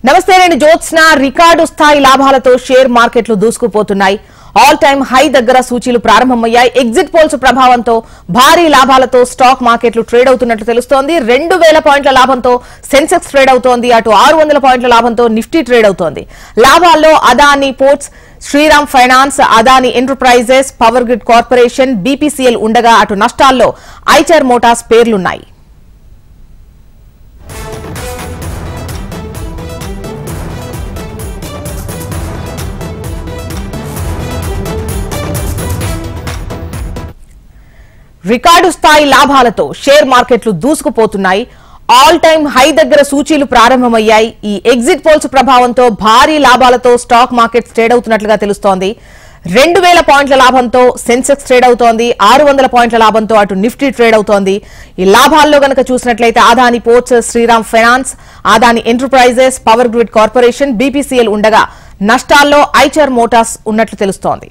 నమస్తే నేను జ్యోత్స్న. రికార్డు స్థాయి లాభాలతో షేర్ మార్కెట్లు దూసుకుపోతున్నాయి. ఆల్ టైమ్ హై దగ్గర సూచీలు ప్రారంభమయ్యాయి. ఎగ్జిట్ పోల్స్ ప్రభావంతో భారీ లాభాలతో స్టాక్ మార్కెట్లు ట్రేడ్ అవుతున్నట్లు తెలుస్తోంది. 2000 పాయింట్ల లాభంతో సెన్సెక్స్ ట్రేడ్ అవుతోంది. అటు 600 పాయింట్ల లాభంతో నిఫ్టీ ట్రేడ్ అవుతోంది. లాభాల్లో Adani ports, Shriram finance, Adani enterprises, power grid corporation, BPCL ఉండగా అటు నష్టాల్లో ఐచర్ మోటార్స్ పేర్లున్నాయి. రికార్డు స్థాయి లాభాలతో షేర్ మార్కెట్లు దూసుకుపోతున్నాయి. ఆల్ టైమ్ హై దగ్గర సూచీలు ప్రారంభమయ్యాయి. ఈ ఎగ్జిట్ పోల్స్ ప్రభావంతో భారీ లాభాలతో స్టాక్ మార్కెట్ ట్రేడ్ అవుతున్నట్లుగా తెలుస్తోంది. 2000 పాయింట్ల లాభంతో సెన్సెక్స్ ట్రేడ్ అవుతోంది. 600 పాయింట్ల లాభంతో అటు నిఫ్టీ ట్రేడ్ అవుతోంది. ఈ లాభాల్లో గనక చూసినట్లయితే Adani ports, Shriram finance, Adani enterprises, power grid corporation, BPCL ఉండగా నష్టాల్లో ఐచర్ మోటార్స్ ఉన్నట్లు తెలుస్తోంది.